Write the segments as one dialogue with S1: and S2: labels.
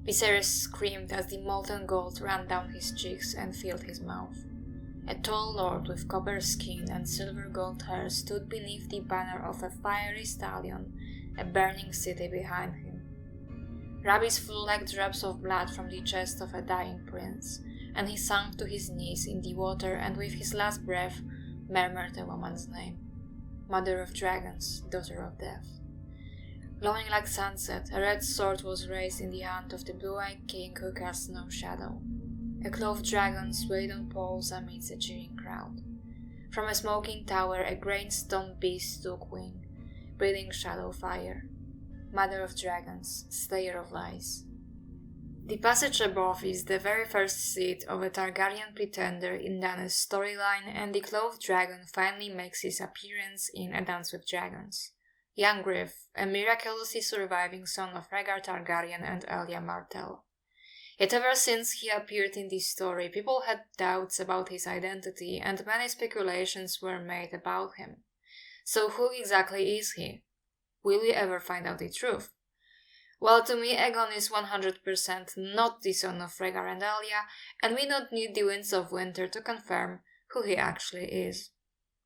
S1: Viserys screamed as the molten gold ran down his cheeks and filled his mouth. A tall lord with copper skin and silver gold hair stood beneath the banner of a fiery stallion, a burning city behind him. Rabbits flew like drops of blood from the chest of a dying prince, and he sank to his knees in the water and with his last breath murmured a woman's name. Mother of dragons, daughter of death. Glowing like sunset, a red sword was raised in the hand of the blue-eyed king who cast no shadow. A clothed dragon swayed on poles amidst a cheering crowd. From a smoking tower a great stone beast took wing, breathing shadow fire. Mother of dragons, slayer of lies. The passage above is the very first seed of a Targaryen pretender in Dany's storyline, and the clothed dragon finally makes his appearance in A Dance with Dragons. Young Griff, a miraculously surviving son of Rhaegar Targaryen and Elia Martell. Yet ever since he appeared in this story, people had doubts about his identity and many speculations were made about him. So who exactly is he? Will we ever find out the truth? Well, to me, Aegon is 100% not the son of Rhaegar and Elia, and we don't need the winds of winter to confirm who he actually is.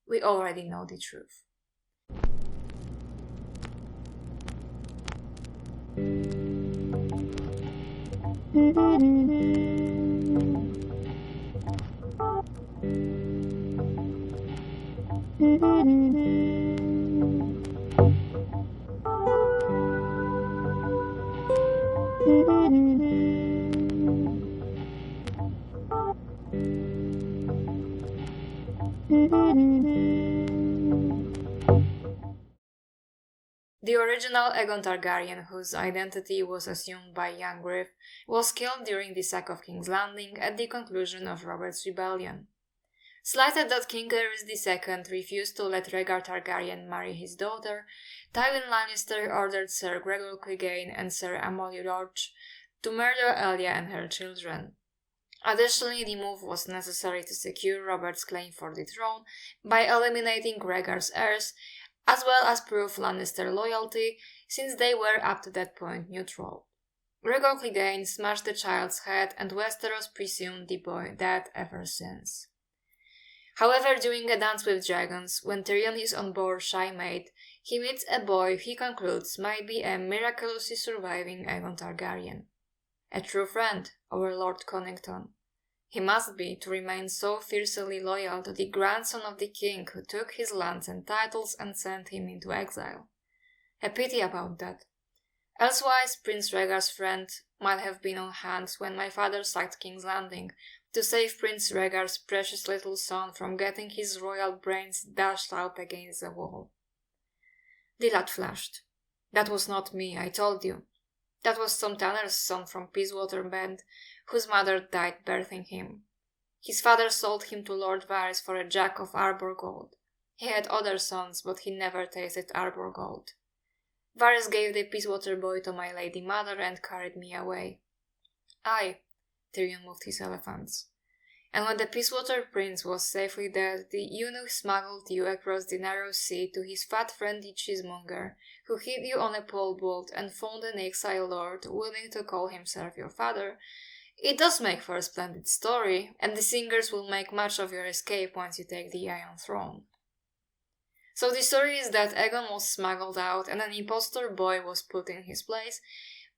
S1: We already know the truth. The original Aegon Targaryen, whose identity was assumed by Young Griff, was killed during the sack of King's Landing at the conclusion of Robert's rebellion. Slighted that King Aerys II refused to let Rhaegar Targaryen marry his daughter, Tywin Lannister ordered Sir Gregor Clegane and Sir Amory Lodge to murder Elia and her children. Additionally, the move was necessary to secure Robert's claim for the throne by eliminating Rhaegar's heirs, as well as prove Lannister loyalty, since they were up to that point neutral. Gregor Clegane smashed the child's head, and Westeros presumed the boy dead ever since. However, during A Dance with Dragons, when Tyrion is on board Shy Maid, he meets a boy he concludes might be a miraculously surviving Aegon Targaryen. A true friend, our Lord Connington. He must be, to remain so fiercely loyal to the grandson of the king who took his lands and titles and sent him into exile. A pity about that. Elsewise, Prince Rhaegar's friend might have been on hand when my father sacked King's Landing to save Prince Rhaegar's precious little son from getting his royal brains dashed out against the wall. The lad flashed. That was not me, I told you. That was some tanner's son from Peacewater Bend, whose mother died birthing him. His father sold him to Lord Varys for a jack of arbor gold. He had other sons, but he never tasted arbor gold. Varys gave the Peacewater boy to my lady mother and carried me away. Aye, Tyrion moved his elephants. And when the Peacewater prince was safely dead, the eunuch smuggled you across the narrow sea to his fat friend the cheesemonger, who hid you on a pole boat and found an exile lord willing to call himself your father. It does make for a splendid story, and the singers will make much of your escape once you take the Iron Throne. So the story is that Aegon was smuggled out and an impostor boy was put in his place,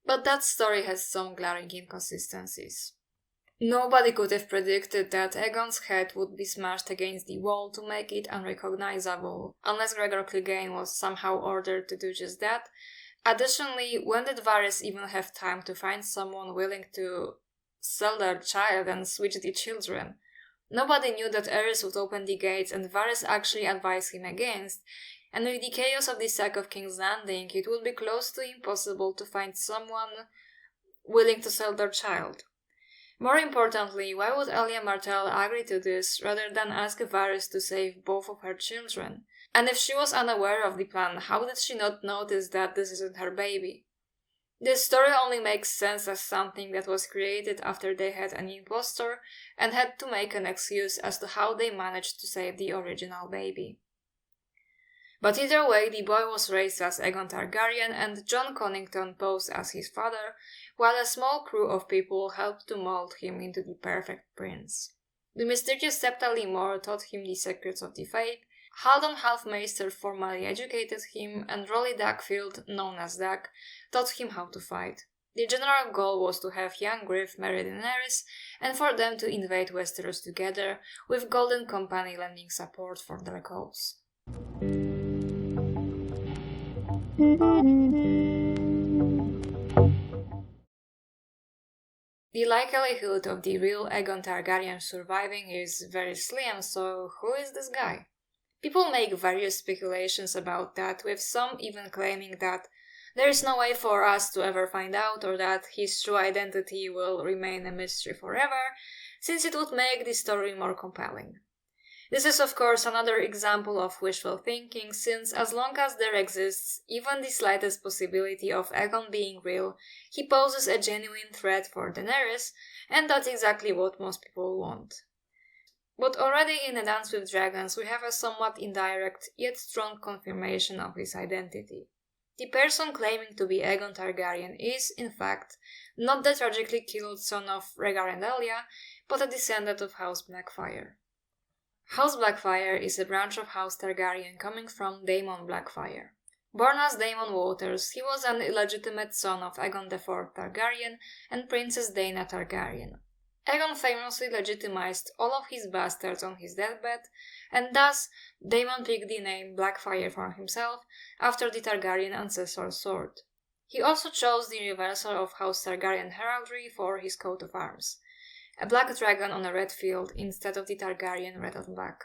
S1: but that story has some glaring inconsistencies. Nobody could have predicted that Aegon's head would be smashed against the wall to make it unrecognizable, unless Gregor Clegane was somehow ordered to do just that. Additionally, when did Varys even have time to find someone willing to sell their child and switch the children? Nobody knew that Aerys would open the gates, and Varys actually advised him against, and with the chaos of the sack of King's Landing, it would be close to impossible to find someone willing to sell their child. More importantly, why would Elia Martell agree to this rather than ask Varys to save both of her children? And if she was unaware of the plan, how did she not notice that this isn't her baby? This story only makes sense as something that was created after they had an impostor and had to make an excuse as to how they managed to save the original baby. But either way, the boy was raised as Aegon Targaryen and Jon Connington posed as his father, while a small crew of people helped to mold him into the perfect prince. The mysterious Septa Lemore taught him the secrets of the faith, Haldon Halfmaester formally educated him, and Rolly Dagfield, known as Dag, taught him how to fight. The general goal was to have young Griff marry Daenerys, and for them to invade Westeros together, with Golden Company lending support for their cause. The likelihood of the real Aegon Targaryen surviving is very slim, so who is this guy? People make various speculations about that, with some even claiming that there is no way for us to ever find out, or that his true identity will remain a mystery forever, since it would make the story more compelling. This is of course another example of wishful thinking, since as long as there exists even the slightest possibility of Aegon being real, he poses a genuine threat for Daenerys, and that's exactly what most people want. But already in A Dance with Dragons we have a somewhat indirect yet strong confirmation of his identity. The person claiming to be Aegon Targaryen is, in fact, not the tragically killed son of Rhaegar and Elia, but a descendant of House Blackfyre. House Blackfyre is a branch of House Targaryen coming from Daemon Blackfyre. Born as Daemon Waters, he was an illegitimate son of Aegon IV Targaryen and Princess Daena Targaryen. Aegon famously legitimized all of his bastards on his deathbed, and thus Daemon picked the name Blackfyre for himself after the Targaryen ancestral sword. He also chose the reversal of House Targaryen heraldry for his coat of arms, a black dragon on a red field instead of the Targaryen red on black.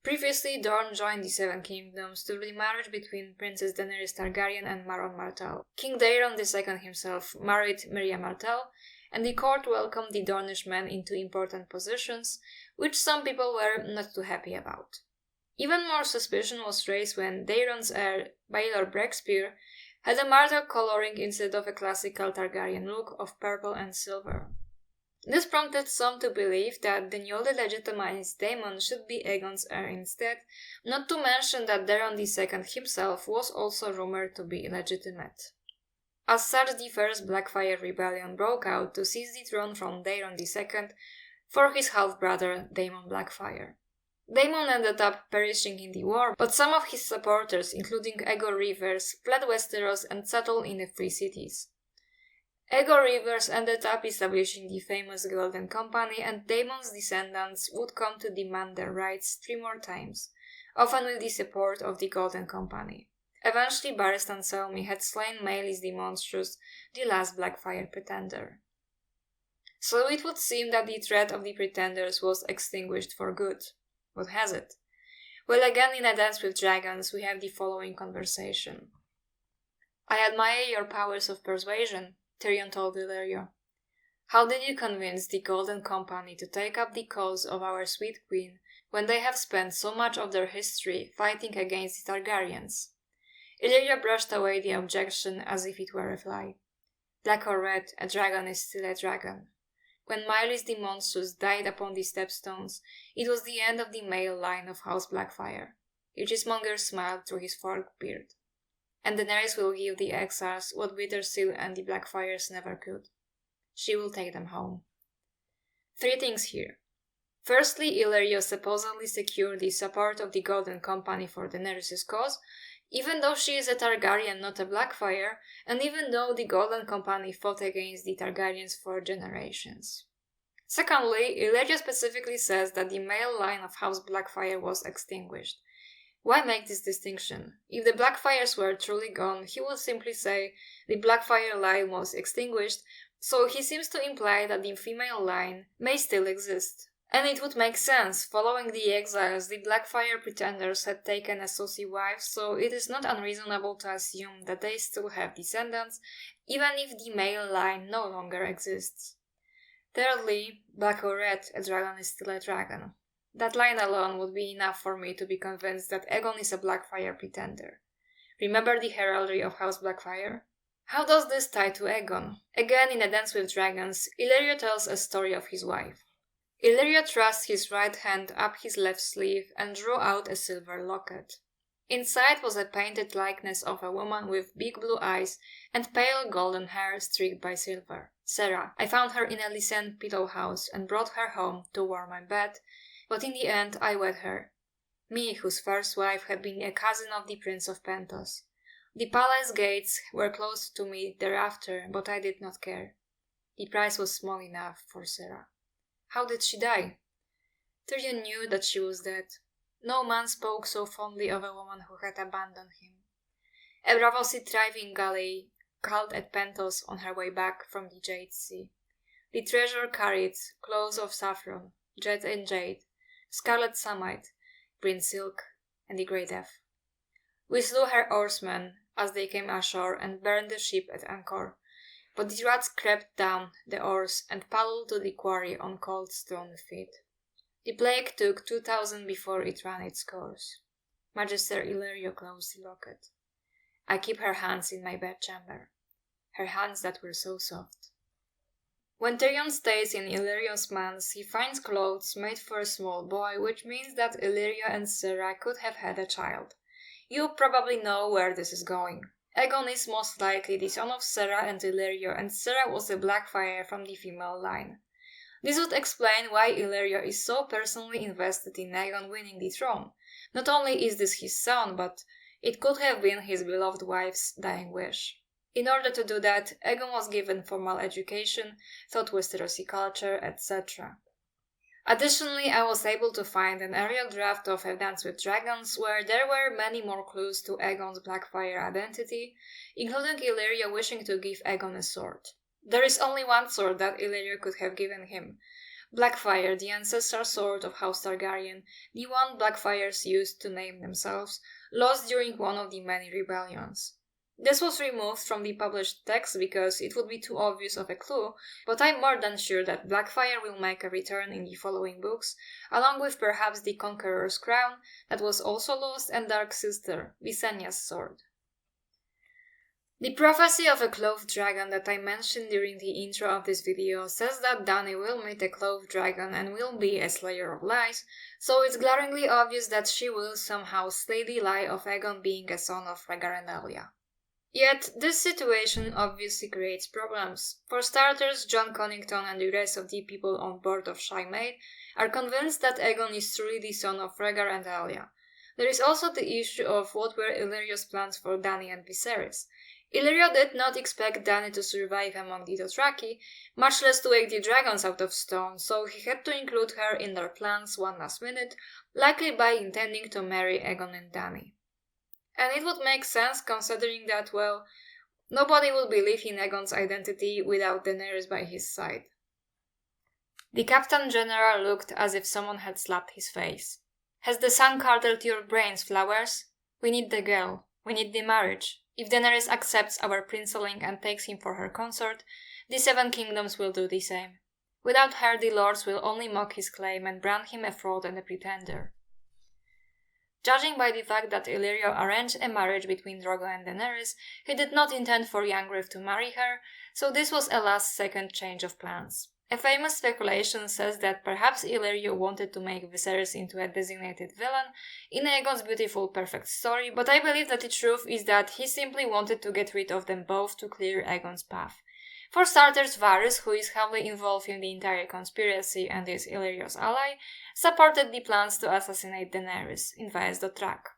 S1: Previously, Dorne joined the Seven Kingdoms through the marriage between Princess Daenerys Targaryen and Maron Martell. King Daeron II himself married Miriam Martell, and the court welcomed the Dornish men into important positions, which some people were not too happy about. Even more suspicion was raised when Daeron's heir, Baelor Breakspear, had a Martell coloring instead of a classical Targaryen look of purple and silver. This prompted some to believe that the newly legitimized Daemon should be Aegon's heir instead, not to mention that Daeron II himself was also rumored to be illegitimate. As such, the first Blackfyre rebellion broke out to seize the throne from Daeron II for his half-brother Daemon Blackfyre. Daemon ended up perishing in the war, but some of his supporters, including Aegor Rivers, fled Westeros and settled in the Free Cities. Aegor Rivers ended up establishing the famous Golden Company, and Daemon's descendants would come to demand their rights 3 more times, often with the support of the Golden Company. Eventually, Barristan Selmy had slain Maelys the Monstrous, the last Blackfyre pretender. So it would seem that the threat of the pretenders was extinguished for good. What has it? Well, again in A Dance with Dragons we have the following conversation. "I admire your powers of persuasion," Tyrion told Illyrio. "How did you convince the Golden Company to take up the cause of our sweet queen when they have spent so much of their history fighting against the Targaryens?" Illyrio brushed away the objection as if it were a fly. "Black or red, a dragon is still a dragon. When Maelys the Monstrous died upon the stepstones, it was the end of the male line of House Blackfyre." Your Chismonger smiled through his forked beard. "And Daenerys will give the exiles what Wintersteel and the Blackfyres never could. She will take them home." 3 things here. Firstly, Illyrio supposedly secured the support of the Golden Company for Daenerys' cause, even though she is a Targaryen, not a Blackfyre, and even though the Golden Company fought against the Targaryens for generations. Secondly, Illyrio specifically says that the male line of House Blackfyre was extinguished. Why make this distinction? If the Blackfyres were truly gone, he would simply say the Blackfyre line was extinguished, so he seems to imply that the female line may still exist. And it would make sense. Following the exiles, the Blackfyre pretenders had taken associate wives, so it is not unreasonable to assume that they still have descendants, even if the male line no longer exists. Thirdly, black or red, a dragon is still a dragon. That line alone would be enough for me to be convinced that Aegon is a Blackfyre pretender. Remember the heraldry of House Blackfyre? How does this tie to Aegon? Again, in A Dance with Dragons, Illyrio tells a story of his wife. Illyrio thrust his right hand up his left sleeve and drew out a silver locket. Inside was a painted likeness of a woman with big blue eyes and pale golden hair streaked by silver. Sarah. I found her in a Lycian pillow house and brought her home to warm my bed, but in the end I wed her. Me, whose first wife had been a cousin of the Prince of Pentos. The palace gates were closed to me thereafter, but I did not care. The price was small enough for Sarah. How did she die? Tyrion knew that she was dead. No man spoke so fondly of a woman who had abandoned him. A Braavosi thriving galley called at Pentos on her way back from the Jade Sea. The treasure carried clothes of saffron, jet and jade, scarlet samite, green silk, and the grey death. We slew her oarsmen as they came ashore and burned the ship at anchor, but the rats crept down the oars and paddled to the quarry on cold stone feet. The plague took 2,000 before it ran its course. Magister Illyrio closed the locket. I keep her hands in my bedchamber, her hands that were so soft. When Tyrion stays in Illyrio's manse, he finds clothes made for a small boy, which means that Illyrio and Sarah could have had a child. You probably know where this is going. Aegon is most likely the son of Sarah and Illyrio, and Sarah was a Blackfyre from the female line. This would explain why Illyrio is so personally invested in Aegon winning the throne. Not only is this his son, but it could have been his beloved wife's dying wish. In order to do that, Aegon was given formal education, taught Westerosi culture, etc. Additionally, I was able to find an aerial draft of A Dance with Dragons where there were many more clues to Aegon's Blackfyre identity, including Illyrio wishing to give Aegon a sword. There is only one sword that Illyrio could have given him. Blackfyre, the ancestral sword of House Targaryen, the one Blackfyres used to name themselves, lost during one of the many rebellions. This was removed from the published text because it would be too obvious of a clue, but I'm more than sure that Blackfyre will make a return in the following books, along with perhaps the Conqueror's crown that was also lost and Dark Sister, Visenya's sword. The prophecy of a clothed dragon that I mentioned during the intro of this video says that Dany will meet a clothed dragon and will be a slayer of lies, so it's glaringly obvious that she will somehow slay the lie of Aegon being a son of Rhaegar and Elia. Yet, this situation obviously creates problems. For starters, Jon Connington and the rest of the people on board of Shy Maid are convinced that Aegon is truly the son of Rhaegar and Elia. There is also the issue of what were Illyrio's plans for Dany and Viserys. Illyrio did not expect Dany to survive among the Dothraki, much less to wake the dragons out of stone, so he had to include her in their plans one last minute, likely by intending to marry Aegon and Dany. And it would make sense considering that, well, nobody would believe in Aegon's identity without Daenerys by his side. The Captain General looked as if someone had slapped his face. Has the sun curdled your brains, Flowers? We need the girl. We need the marriage. If Daenerys accepts our princeling and takes him for her consort, the Seven Kingdoms will do the same. Without her, the lords will only mock his claim and brand him a fraud and a pretender. Judging by the fact that Illyrio arranged a marriage between Drogo and Daenerys, he did not intend for Young Griff to marry her, so this was a last-second change of plans. A famous speculation says that perhaps Illyrio wanted to make Viserys into a designated villain in Aegon's beautiful perfect story, but I believe that the truth is that he simply wanted to get rid of them both to clear Aegon's path. For starters, Varys, who is heavily involved in the entire conspiracy and is Illyrio's ally, supported the plans to assassinate Daenerys in Vaes Dothrak.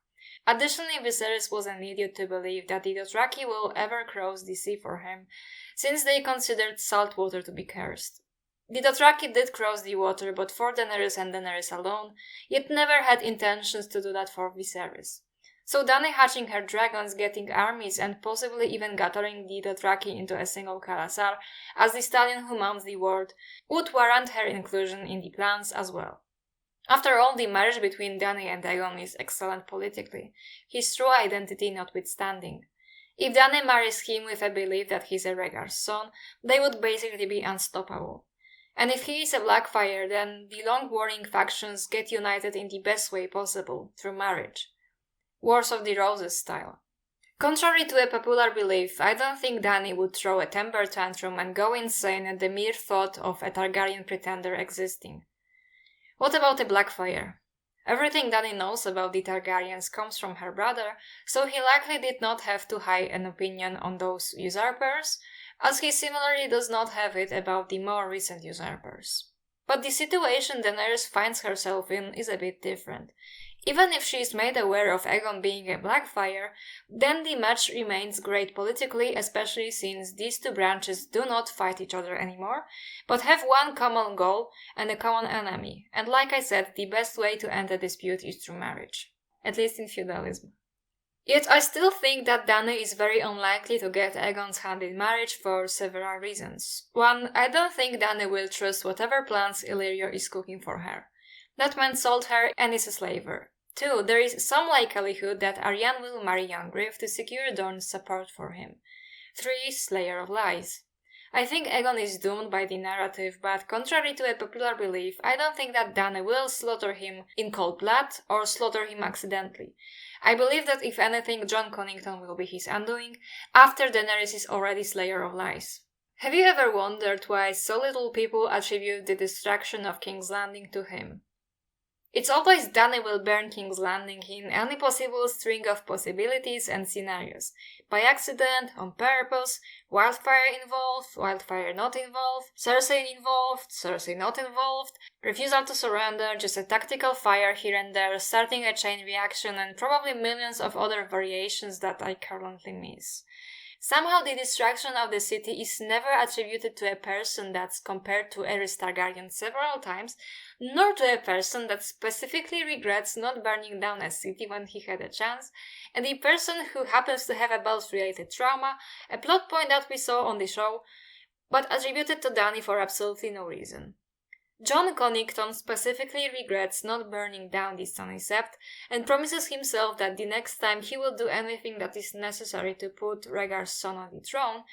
S1: Additionally, Viserys was an idiot to believe that the Dothraki will ever cross the sea for him, since they considered salt water to be cursed. The Dothraki did cross the water, but for Daenerys and Daenerys alone, yet never had intentions to do that for Viserys. So Dany hatching her dragons, getting armies, and possibly even gathering the Dothraki into a single Khalasar as the stallion who mounts the world would warrant her inclusion in the plans as well. After all, the marriage between Dany and Aegon is excellent politically, his true identity notwithstanding. If Dany marries him with a belief that he's a Rhaegar's son, they would basically be unstoppable. And if he is a Blackfyre, then the long-warring factions get united in the best way possible, through marriage. Wars of the Roses style. Contrary to a popular belief, I don't think Dany would throw a temper tantrum and go insane at the mere thought of a Targaryen pretender existing. What about a Blackfyre? Everything Dany knows about the Targaryens comes from her brother, so he likely did not have too high an opinion on those usurpers, as he similarly does not have it about the more recent usurpers. But the situation Daenerys finds herself in is a bit different. Even if she is made aware of Aegon being a Blackfyre, then the match remains great politically, especially since these two branches do not fight each other anymore, but have one common goal and a common enemy, and like I said, the best way to end a dispute is through marriage. At least in feudalism. Yet I still think that Dany is very unlikely to get Aegon's hand in marriage for several reasons. One, I don't think Dany will trust whatever plans Illyrio is cooking for her. That man sold her and is a slaver. 2. There is some likelihood that Arianne will marry Young Griff to secure Dorne's support for him. 3. Slayer of Lies. I think Aegon is doomed by the narrative, but contrary to a popular belief, I don't think that Dany will slaughter him in cold blood or slaughter him accidentally. I believe that if anything, Jon Connington will be his undoing, after Daenerys is already Slayer of Lies. Have you ever wondered why so little people attribute the destruction of King's Landing to him? It's always Dany will burn King's Landing in any possible string of possibilities and scenarios. By accident, on purpose, wildfire involved, wildfire not involved, Cersei involved, Cersei not involved, refusal to surrender, just a tactical fire here and there, starting a chain reaction, and probably millions of other variations that I currently miss. Somehow the destruction of the city is never attributed to a person that's compared to Aerys Targaryen several times, nor to a person that specifically regrets not burning down a city when he had a chance, and the person who happens to have a boss-related trauma, a plot point that we saw on the show, but attributed to Dany for absolutely no reason. Jon Connington specifically regrets not burning down the Sunny Sept and promises himself that the next time he will do anything that is necessary to put Rhaegar's son on the throne,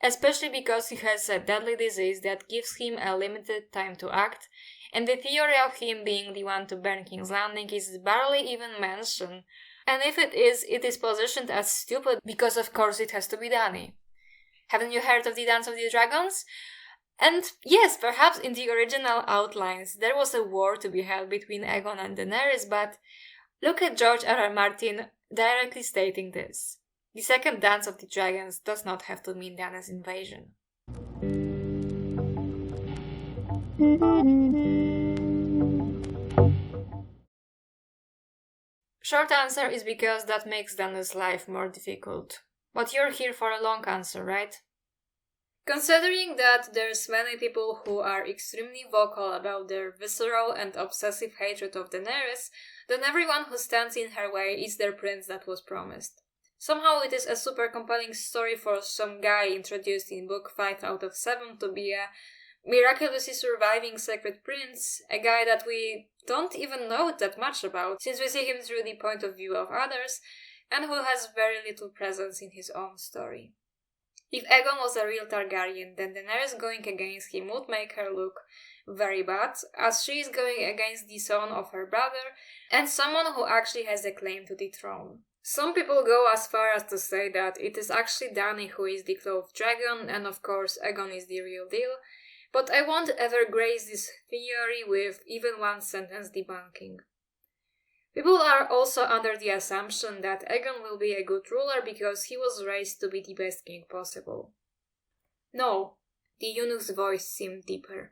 S1: especially because he has a deadly disease that gives him a limited time to act, and the theory of him being the one to burn King's Landing is barely even mentioned, and if it is positioned as stupid because of course it has to be Dany. Haven't you heard of the Dance of the Dragons? And yes, perhaps in the original outlines there was a war to be held between Aegon and Daenerys, but look at George R.R. Martin directly stating this. The second Dance of the Dragons does not have to mean Dany's invasion. Short answer is because that makes Dany's life more difficult. But you're here for a long answer, right? Considering that there's many people who are extremely vocal about their visceral and obsessive hatred of Daenerys, then everyone who stands in her way is their prince that was promised. Somehow it is a super compelling story for some guy introduced in book 5 out of 7 to be a miraculously surviving secret prince, a guy that we don't even know that much about, since we see him through the point of view of others, and who has very little presence in his own story. If Aegon was a real Targaryen, then Daenerys going against him would make her look very bad, as she is going against the son of her brother, and someone who actually has a claim to the throne. Some people go as far as to say that it is actually Dany who is the clothed dragon, and of course Aegon is the real deal, but I won't ever grace this theory with even one sentence debunking. People are also under the assumption that Aegon will be a good ruler because he was raised to be the best king possible. No, the eunuch's voice seemed deeper.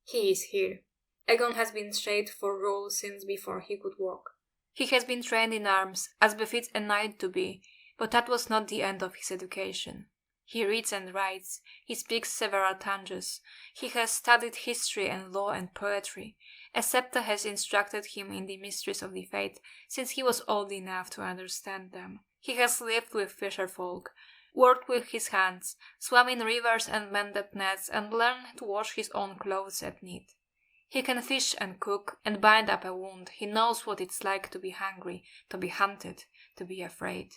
S1: He is here. Aegon has been shaped for rule since before he could walk. He has been trained in arms, as befits a knight to be, but that was not the end of his education. He reads and writes, he speaks several tongues, he has studied history and law and poetry. A Septa has instructed him in the mysteries of the faith since he was old enough to understand them. He has lived with fisher folk, worked with his hands, swam in rivers and mended nets, and learned to wash his own clothes at need. He can fish and cook and bind up a wound. He knows what it's like to be hungry, to be hunted, to be afraid.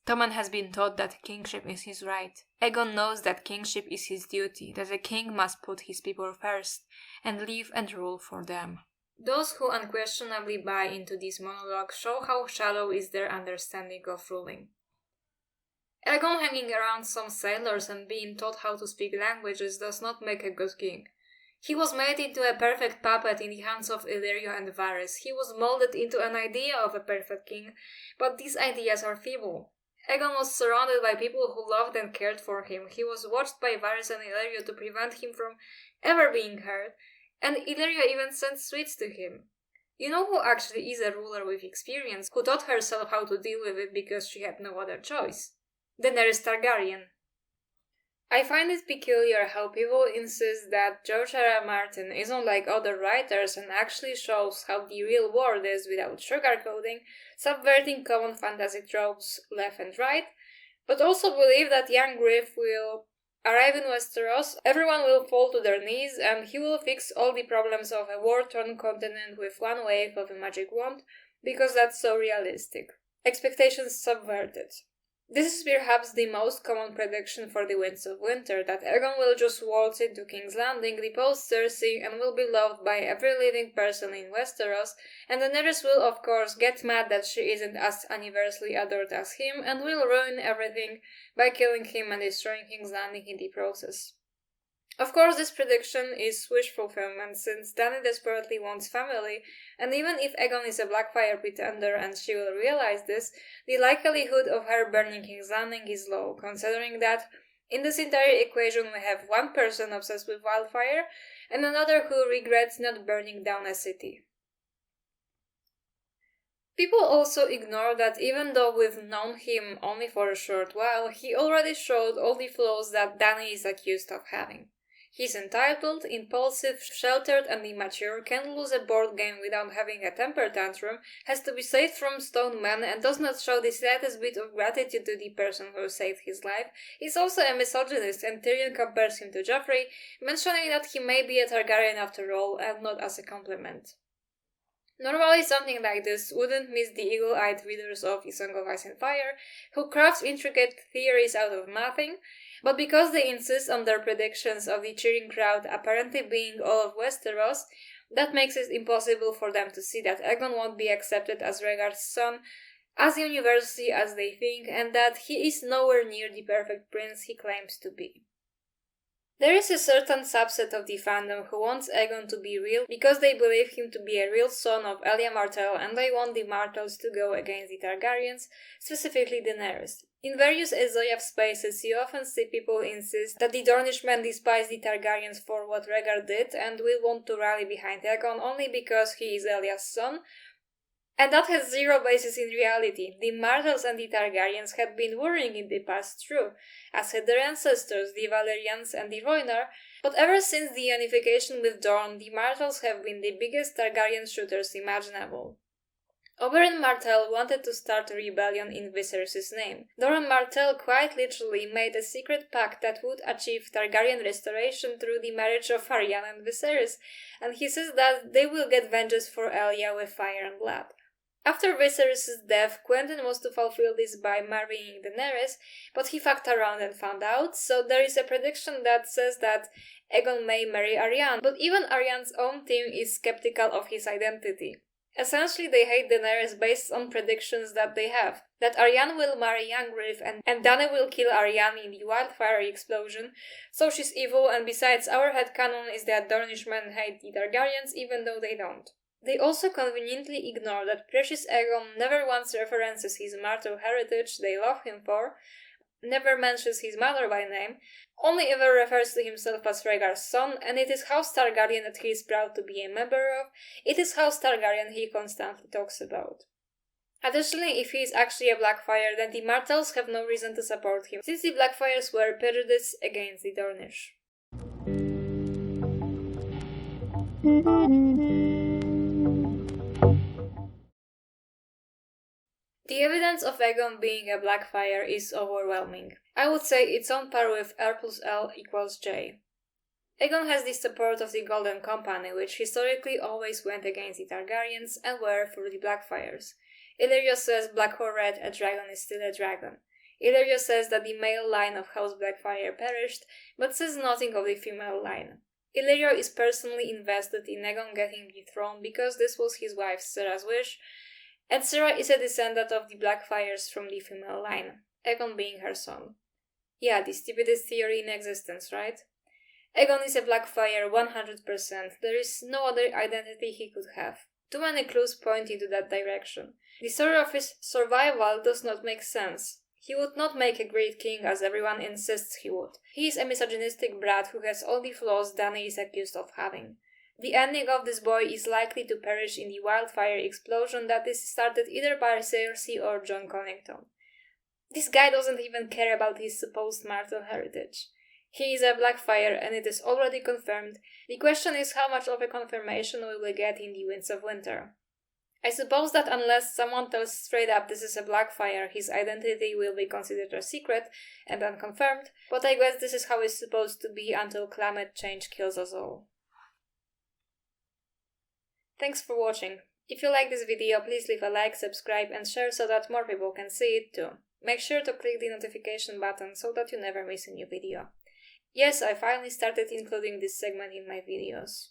S1: Tommen has been taught that kingship is his right. Aegon knows that kingship is his duty, that a king must put his people first, and live and rule for them. Those who unquestionably buy into this monologue show how shallow is their understanding of ruling. Aegon hanging around some sailors and being taught how to speak languages does not make a good king. He was made into a perfect puppet in the hands of Illyrio and Varys. He was molded into an idea of a perfect king, but these ideas are feeble. Aegon was surrounded by people who loved and cared for him. He was watched by Varys and Illyrio to prevent him from ever being hurt, and Illyrio even sent sweets to him. You know who actually is a ruler with experience, who taught herself how to deal with it because she had no other choice? Daenerys Targaryen. I find it peculiar how people insist that George R.R. Martin isn't like other writers and actually shows how the real world is without sugarcoating, subverting common fantasy tropes left and right, but also believe that young Griff will arrive in Westeros, everyone will fall to their knees, and he will fix all the problems of a war-torn continent with one wave of a magic wand, because that's so realistic. Expectations subverted. This is perhaps the most common prediction for the Winds of Winter, that Aegon will just waltz into King's Landing, depose Cersei, and will be loved by every living person in Westeros, and Daenerys will of course get mad that she isn't as universally adored as him, and will ruin everything by killing him and destroying King's Landing in the process. Of course, this prediction is wish fulfillment, since Dany desperately wants family, and even if Aegon is a Blackfyre pretender and she will realize this, the likelihood of her burning King's Landing is low, considering that in this entire equation we have one person obsessed with wildfire, and another who regrets not burning down a city. People also ignore that even though we've known him only for a short while, he already showed all the flaws that Dany is accused of having. He's entitled, impulsive, sheltered and immature, can't lose a board game without having a temper tantrum, has to be saved from stone men and does not show the slightest bit of gratitude to the person who saved his life. He's also a misogynist, and Tyrion compares him to Joffrey, mentioning that he may be a Targaryen after all, and not as a compliment. Normally something like this wouldn't miss the eagle-eyed readers of A Song of Ice and Fire, who crafts intricate theories out of nothing, but because they insist on their predictions of the cheering crowd apparently being all of Westeros, that makes it impossible for them to see that Aegon won't be accepted as Rhaegar's son as universally as they think, and that he is nowhere near the perfect prince he claims to be. There is a certain subset of the fandom who wants Aegon to be real because they believe him to be a real son of Elia Martell, and they want the Martells to go against the Targaryens, specifically Daenerys. In various Azoyev spaces, you often see people insist that the Dornishmen despise the Targaryens for what Rhaegar did and will want to rally behind Aegon only because he is Elia's son, and that has zero basis in reality. The Martells and the Targaryens had been warring in the past, true, as had their ancestors, the Valerians and the Rhoynar, but ever since the unification with Dorne, the Martells have been the biggest Targaryen shooters imaginable. Oberyn Martell wanted to start a rebellion in Viserys' name. Doran Martell quite literally made a secret pact that would achieve Targaryen restoration through the marriage of Aryanna and Viserys, and he says that they will get vengeance for Elia with fire and blood. After Viserys' death, Quentyn was to fulfill this by marrying Daenerys, but he fucked around and found out, so there is a prediction that says that Aegon may marry Aryanne, but even Aryanne's own team is skeptical of his identity. Essentially, they hate Daenerys based on predictions that they have. That Aryanne will marry Young Griff and Dany will kill Aryanne in the wildfire explosion, so she's evil, and besides, our headcanon is that Dornishmen hate the Targaryens even though they don't. They also conveniently ignore that precious Aegon never once references his Martell heritage they love him for, never mentions his mother by name, only ever refers to himself as Rhaegar's son, and it is House Targaryen that he is proud to be a member of, it is House Targaryen he constantly talks about. Additionally, if he is actually a Blackfyre, then the Martells have no reason to support him, since the Blackfyres were prejudiced against the Dornish. The evidence of Aegon being a Blackfyre is overwhelming. I would say it's on par with R+L J. Aegon has the support of the Golden Company, which historically always went against the Targaryens and were for the Blackfyres. Illyrio says black or red, a dragon is still a dragon. Illyrio says that the male line of House Blackfyre perished, but says nothing of the female line. Illyrio is personally invested in Aegon getting the throne because this was his wife Sarah's wish, and Sarah is a descendant of the Blackfyres from the female line, Aegon being her son. Yeah, the stupidest theory in existence, right? Aegon is a Blackfyre 100%. There is no other identity he could have. Too many clues point into that direction. The story of his survival does not make sense. He would not make a great king as everyone insists he would. He is a misogynistic brat who has all the flaws Dany is accused of having. The ending of this boy is likely to perish in the wildfire explosion that is started either by Cersei or Jon Connington. This guy doesn't even care about his supposed Martell heritage. He is a Blackfyre and it is already confirmed. The question is how much of a confirmation we will get in the Winds of Winter. I suppose that unless someone tells straight up this is a Blackfyre, his identity will be considered a secret and unconfirmed, but I guess this is how it's supposed to be until climate change kills us all. Thanks for watching. If you like this video, please leave a like, subscribe and share so that more people can see it too. Make sure to click the notification button so that you never miss a new video. Yes, I finally started including this segment in my videos.